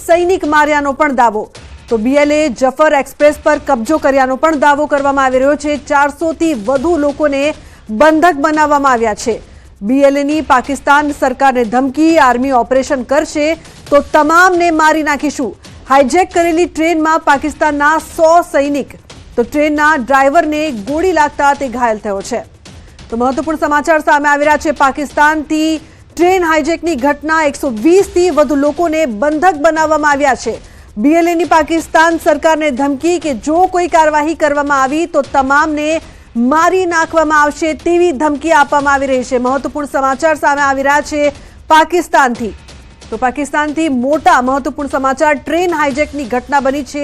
સૈનિક માર્યાનો પણ દાવો। તો બીએલએ જફર એક્સપ્રેસ પર કબજો કર્યાનો પણ દાવો કરવામાં આવી રહ્યો છે। 400 થી વધુ લોકોને બંધક બનાવવામાં આવ્યા છે। બીએલએની પાકિસ્તાન સરકારને ધમકી, આર્મી ઓપરેશન કરશે તો તમામને મારી નાખીશું। હાઈજેક કરેલી ટ્રેનમાં પાકિસ્તાનના 100 સૈનિક। તો ટ્રેનના ડ્રાઈવરને ગોળી લાગતા તે ઘાયલ થયો છે। તો મહત્વપૂર્ણ સમાચાર સામે આવી રહ્યા છે। પાકિસ્તાનથી ટ્રેન હાઈજેકની ઘટના, 120 થી વધુ લોકોને બંધક બનાવવામાં આવ્યા છે। બીએલએની પાકિસ્તાન સરકારને ધમકી કે જો કોઈ કાર્યવાહી કરવામાં આવી તો તમામને મારી નાખવામાં આવશે તેવી ધમકી આપવામાં આવી રહી છે। મહત્વપૂર્ણ સમાચાર સામે આવી રહ્યા છે પાકિસ્તાનથી। તો પાકિસ્તાનથી મોટા મહત્વપૂર્ણ સમાચાર, ટ્રેન હાઈજેકની ઘટના બની છે।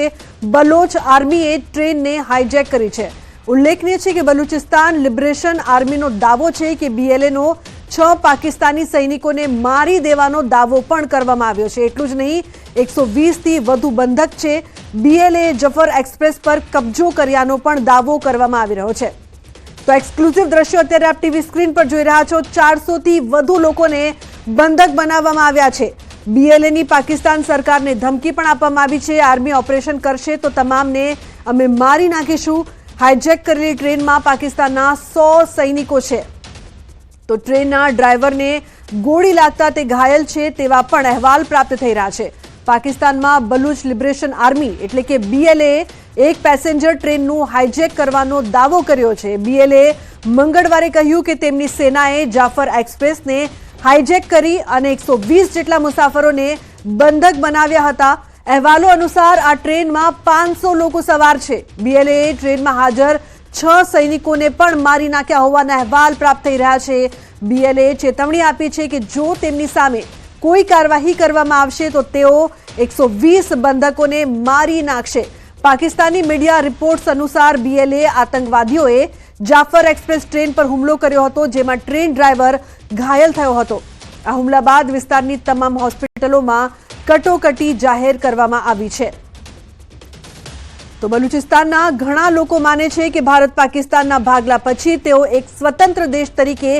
બલોચ આર્મીએ ટ્રેનને હાઈજેક કરી છે। ઉલ્લેખનીય છે કે બલુચિસ્તાન લિબરેશન આર્મીનો દાવો છે કે બીએલએનો 6 પાકિસ્તાની સૈનિકોને મારી દેવાનો દાવો પણ કરવામાં આવ્યો છે। એટલું જ નહીં, 120 થી વધુ બંધક છે। બીએલએ જફર એક્સપ્રેસ પર કબજો કર્યાનો પણ દાવો કરવામાં આવી રહ્યો છે। તો એક્સક્લુઝિવ દ્રશ્યો અત્યારે આપ ટીવી સ્ક્રીન પર જોઈ રહ્યા છો। 400 થી વધુ લોકોને બંધક બનાવવામાં આવ્યા છે। બીએલએની પાકિસ્તાન સરકારને ધમકી પણ આપવામાં આવી છે, આર્મી ઓપરેશન કરશે તો તમામને અમે મારી નાખીશું। હાઈજેક કરેલી ટ્રેનમાં પાકિસ્તાનના 100 સૈનિકો છે। તો ટ્રેનના ડ્રાઈવરને ગોળી લાગતા તે ઘાયલ છે તેવા પણ અહેવાલ પ્રાપ્ત થઈ રહ્યા છે। પાકિસ્તાનમાં બલુચ લિબરેશન આર્મી એટલે કે બીએલએ એક પેસેન્જર ટ્રેનનું હાઈજેક કરવાનો દાવો કર્યો છે। બીએલએ મંગળવારે કહ્યું કે તેમની સેનાએ જાફર એક્સપ્રેસને હાઈજેક કરી અને 120 જેટલા મુસાફરોને બંધક બનાવ્યા હતા। અહેવાલો અનુસાર આ ટ્રેનમાં 500 લોકો સવાર છે। બીએલએ ટ્રેનમાં હાજર 6 સૈનિકોને પણ મારી નાખ્યા હોવાના અહેવાલ પ્રાપ્ત થઈ રહ્યા છે। બીએલએ ચેતવણી આપી છે કે જો તેમની સામે કોઈ કાર્યવાહી કરવામાં આવશે તો તેઓ 120 બંધકોને મારી નાખશે। પાકિસ્તાની મીડિયા રિપોર્ટ્સ અનુસાર બીએલએ આતંકવાદીઓએ જાફર એક્સપ્રેસ ટ્રેન પર હુમલો કર્યો હતો, જેમાં ટ્રેન ડ્રાઈવર ઘાયલ થયો હતો। આ હુમલા બાદ વિસ્તારની તમામ હોસ્પિટલોમાં કટોકટી જાહેર કરવામાં આવી છે। તો બલુચિસ્તાનના ઘણા લોકો માને છે કે ભારત પાકિસ્તાનના ભાગલા પછી તેઓ એક સ્વતંત્ર દેશ તરીકે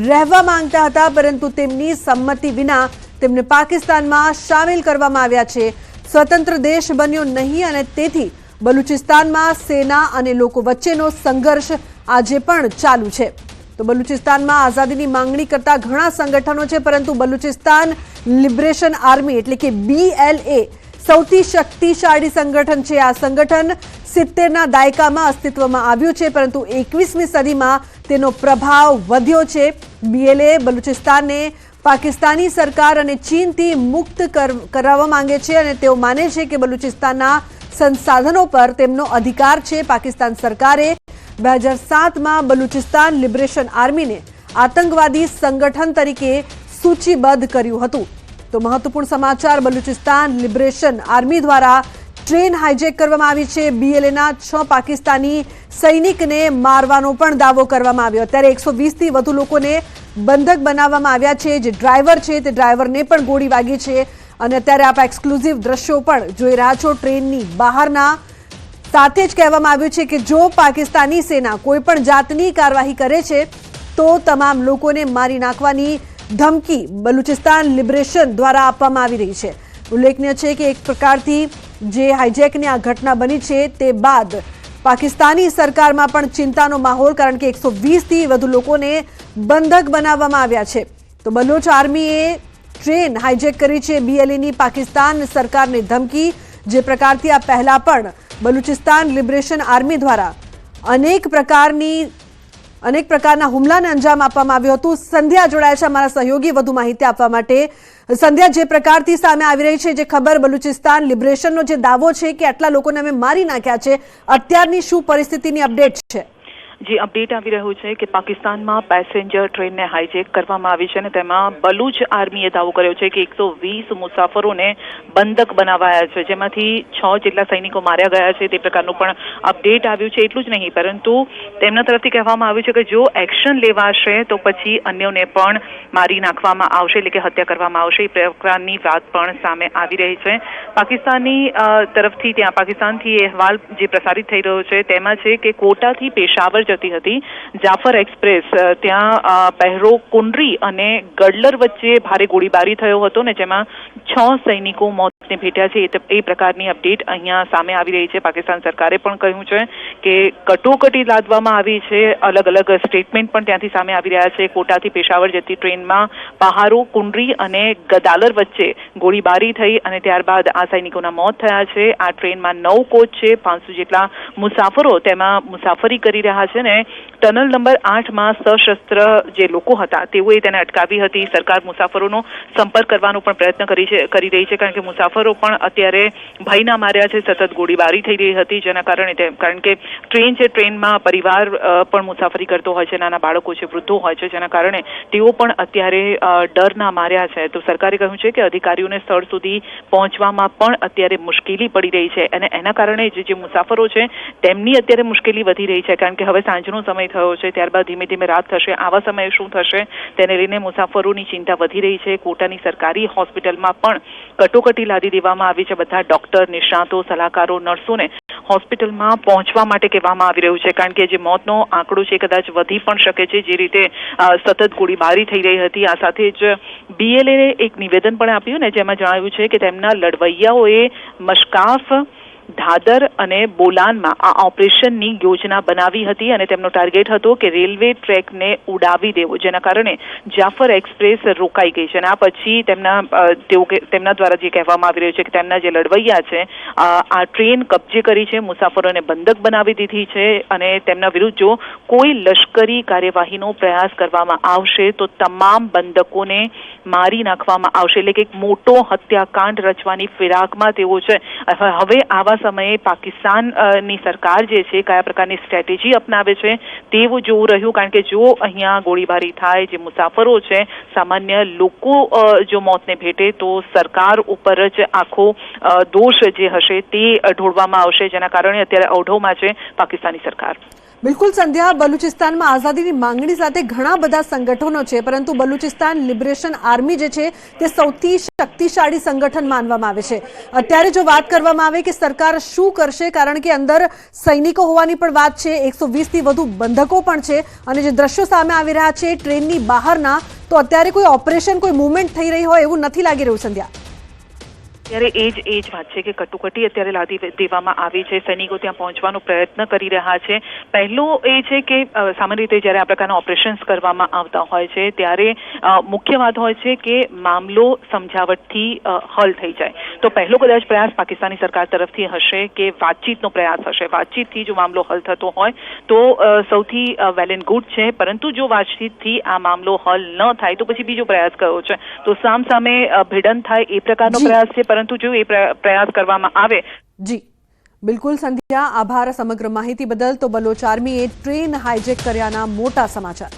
રહેવા માંગતા હતા, પરંતુ તેમની સંમતિ વિના તેમને પાકિસ્તાનમાં સામેલ કરવામાં આવ્યા છે। સ્વતંત્ર દેશ બન્યો નહીં અને તેથી બલુચિસ્તાનમાં સેના અને લોકો વચ્ચેનો સંઘર્ષ આજે પણ ચાલુ છે। તો બલુચિસ્તાનમાં આઝાદીની માંગણી કરતા ઘણા સંગઠનો છે, પરંતુ બલુચિસ્તાન લિબરેશન આર્મી એટલે કે બીએલએ સૌથી શક્તિશાળી સંગઠન છે। આ સંગઠન 70ના દાયકામાં અસ્તિત્વમાં આવ્યું છે, પરંતુ 21મી સદીમાં તેનો પ્રભાવ વધ્યો છે। બીએલએ બલુચિસ્તાનને પાકિસ્તાની સરકાર અને ચીનથી મુક્ત કરાવવા માંગે છે અને તેઓ માને છે કે બલુચિસ્તાનના સંસાધનો પર તેમનો અધિકાર છે। પાકિસ્તાન સરકારે 2007માં બલુચિસ્તાન લિબરેશન આર્મીને આતંકવાદી સંગઠન તરીકે સૂચિબદ્ધ કર્યું હતું। તો મહત્વપૂર્ણ સમાચાર, બલુચિસ્તાન લિબરેશન આર્મી દ્વારા ટ્રેન હાઈજેક કરવામાં આવી છે। બીએલએના 6 પાકિસ્તાની સૈનિકને મારવાનો પણ દાવો કરવામાં આવ્યો। અત્યારે 120 થી વધુ લોકોને બંધક બનાવવામાં આવ્યા છે। જે ડ્રાઈવર છે તે ડ્રાઈવરને પણ ગોળી વાગી છે અને અત્યારે આપ એક્સક્લુઝિવ દ્રશ્યો પણ જોઈ રહ્યા છો ટ્રેનની બહારના। સાથે જ કહેવામાં આવ્યું છે કે જો પાકિસ્તાની સેના કોઈ પણ જાતની કાર્યવાહી કરે છે તો તમામ લોકોને મારી નાખવાની ધમકી બલુચિસ્તાન લિબરેશન દ્વારા આપવામાં આવી રહી છે। ઉલ્લેખનીય છે કે એક પ્રકારથી જે હાઈજેકની આ ઘટના બની છે તે બાદ પાકિસ્તાની સરકારમાં પણ ચિંતાનો માહોલ, કારણ કે 120 થી વધુ લોકોને બંધક બનાવવામાં આવ્યા છે। તો બલોચ આર્મીએ ટ્રેન હાઈજેક કરી છે। બીએલએની પાકિસ્તાન સરકારને ધમકી, જે પ્રકારથી આ પહેલા પણ બલુચિસ્તાન લિબરેશન આર્મી દ્વારા અનેક પ્રકારના હુમલાને અંજામ આપવામાં આવ્યું હતું। સંધ્યા જોડાયા છે અમારા સહયોગી વધુ માહિતી આપવા માટે। સંધ્યા, જે પ્રકારથી સામે આવી રહી છે જે ખબર, બલુચિસ્તાન લિબરેશનનો જે દાવો છે કે આટલા લોકોને અમે મારી નાખ્યા છે, અત્યારની શું પરિસ્થિતિની અપડેટ છે? જે અપડેટ આવી રહ્યું છે કે પાકિસ્તાનમાં પેસેન્જર ટ્રેનને હાઈજેક કરવામાં આવી છે અને તેમાં બલુચ આર્મીએ દાવો કર્યો છે કે 120 મુસાફરોને બંધક બનાવાયા છે, જેમાંથી 6 જેટલા સૈનિકો માર્યા ગયા છે, તે પ્રકારનું પણ અપડેટ આવ્યું છે। એટલું જ નહીં, પરંતુ તેમના તરફથી કહેવામાં આવ્યું છે કે જો એક્શન લેવાશે તો પછી અન્યોને પણ મારી નાખવામાં આવશે, એટલે કે હત્યા કરવામાં આવશે। એ પ્રકારની વાત પણ સામે આવી રહી છે। પાકિસ્તાની તરફથી ત્યાં પાકિસ્તાનથી એ અહેવાલ જે પ્રસારિત થઈ રહ્યો છે તેમાં છે કે કોટાથી પેશાવર જતી હતી જાફર એક્સપ્રેસ ત્યાં પહેરો કુંડરી અને ગડલર વચ્ચે ભારે ગોળીબારી થયો હતો ને જેમાં 6 સૈનિકો મોતને ભેટ્યા છે એ પ્રકારની અપડેટ અહીંયા સામે આવી રહી છે. પાકિસ્તાન સરકારે પણ કહ્યું છે કે કટોકટી લાદવામાં આવી છે. અલગ અલગ સ્ટેટમેન્ટ પણ ત્યાંથી સામે આવી રહ્યા છે. કોટાથી પેશાવર જતી ટ્રેનમાં પહારો કુંડરી અને ગદાલર વચ્ચે ગોળીબારી થઈ અને ત્યારબાદ આ સૈનિકોના મોત થયા છે. આ ટ્રેનમાં 9 કોચ છે, 500 જેટલા મુસાફરો તેમાં મુસાફરી કરી રહ્યા છે ને ટનલ નંબર 8માં સશસ્ત્ર જે લોકો હતા તેઓએ તેને અટકાવી હતી. સરકાર મુસાફરોનો સંપર્ક કરવાનો પણ પ્રયત્ન કરી રહી છે કારણ કે મુસાફરો પણ અત્યારે ભયના માર્યા છે. સતત ગોળીબારી થઈ રહી હતી જેના કારણે કારણ કે ટ્રેન છે, ટ્રેનમાં પરિવાર પણ મુસાફરી કરતો હોય છે, નાના બાળકો છે, વૃદ્ધો હોય છે, જેના કારણે તેઓ પણ અત્યારે ડરના માર્યા છે. તો સરકારે કહ્યું છે કે અધિકારીઓને સ્થળ સુધી પહોંચવામાં પણ અત્યારે મુશ્કેલી પડી રહી છે અને એના કારણે જે મુસાફરો છે તેમની અત્યારે મુશ્કેલી વધી રહી છે કારણ કે હવે સાંજનો સમય થયો છે, ત્યારબાદ ધીમે ધીમે રાત થશે. આવા સમયે શું થશે તેને લઈને મુસાફરોની ચિંતા વધી રહી છે. કોટાની સરકારી હોસ્પિટલમાં પણ કટોકટી લાદી દેવામાં આવી છે. બધા ડોક્ટર, નિષ્ણાતો, સલાહકારો, નર્સોને હોસ્પિટલમાં પહોંચવા માટે કહેવામાં આવી રહ્યું છે કારણ કે જે મોતનો આંકડો છે કદાચ વધી પણ શકે છે. જે રીતે સતત ગોળીબારી થઈ રહી હતી આ સાથે જ BLA એક નિવેદન પણ આપ્યું ને જેમાં જણાવ્યું છે કે તેમના લડવૈયાઓએ મશકાફ, ધાદર અને બોલાનમાં આ ઓપરેશનની યોજના બનાવી હતી અને તેમનો ટાર્ગેટ હતો કે રેલવે ટ્રેકને ઉડાવી દેવો, જેના કારણે જાફર એક્સપ્રેસ રોકાઈ ગઈ છે. અને આ પછી તેમના દ્વારા જે કહેવામાં આવી રહ્યું છે કે તેમના જે લડવૈયા છે આ ટ્રેન કબજે કરી છે, મુસાફરોને બંધક બનાવી દીધી છે અને તેમના વિરુદ્ધ જો કોઈ લશ્કરી કાર્યવાહીનો પ્રયાસ કરવામાં આવશે તો તમામ બંધકોને મારી નાખવામાં આવશે. એટલે કે એક મોટો હત્યાકાંડ રચવાની ફિરાકમાં તેઓ છે. હવે આવા સમયે પાકિસ્તાનની સરકાર જે છે કયા પ્રકારની સ્ટ્રેટેજી અપનાવે છે તેવું જોવું રહ્યું કારણ કે જો અહીંયા ગોળીબારી થાય, જે મુસાફરો છે, સામાન્ય લોકો જો મોતને ભેટે તો સરકાર ઉપર જ આખો દોષ જે હશે તે ઢોળવામાં આવશે જેના કારણે અત્યારે અવઢવમાં છે પાકિસ્તાની સરકાર. બિલકુલ સંધ્યા, બલુચિસ્તાનમાં આઝાદીની માંગણી સાથે ઘણા બધા સંગઠનો છે પરંતુ બલુચિસ્તાન લિબરેશન આર્મી જે છે તે સૌથી શક્તિશાળી સંગઠન માનવામાં આવે છે. અત્યારે જો વાત કરવામાં આવે કે સરકાર શું કરશે કારણ કે અંદર સૈનિકો હોવાની પણ વાત છે, 120થી વધુ બંધકો પણ છે અને જે દ્રશ્યો સામે આવી રહ્યા છે ટ્રેનની બહારના, તો અત્યારે કોઈ ઓપરેશન, કોઈ મૂવમેન્ટ થઈ રહી હોય એવું નથી લાગી રહ્યું. સંધ્યા, ત્યારે એ જ વાત છે કે કટોકટી અત્યારે લાદી દેવામાં આવી છે. સૈનિકો ત્યાં પહોંચવાનો પ્રયત્ન કરી રહ્યા છે. પહેલું એ છે કે સામાન્ય રીતે જ્યારે આ પ્રકારના ઓપરેશન્સ કરવામાં આવતા હોય છે ત્યારે મુખ્ય વાત હોય છે કે મામલો સમજાવટથી હલ થઈ જાય. તો પહેલો કદાચ પ્રયાસ પાકિસ્તાની સરકાર તરફથી હશે કે વાતચીતનો પ્રયાસ હશે. વાતચીતથી જો મામલો હલ થતો હોય તો સૌથી વેલ એન્ડ ગુડ છે, પરંતુ જો વાતચીતથી આ મામલો હલ ન થાય તો પછી બીજો પ્રયાસ કયો છે તો સામે ભિડન થાય એ પ્રકારનો પ્રયાસ છે. પરંતુ જો એ પ્રયાસ કરવામાં આવે. જી બિલકુલ સંધ્યા, આભાર સમગ્ર માહિતી બદલ. તો બલોચ આર્મીએ ટ્રેન હાઈજેક કર્યાના મોટા સમાચાર.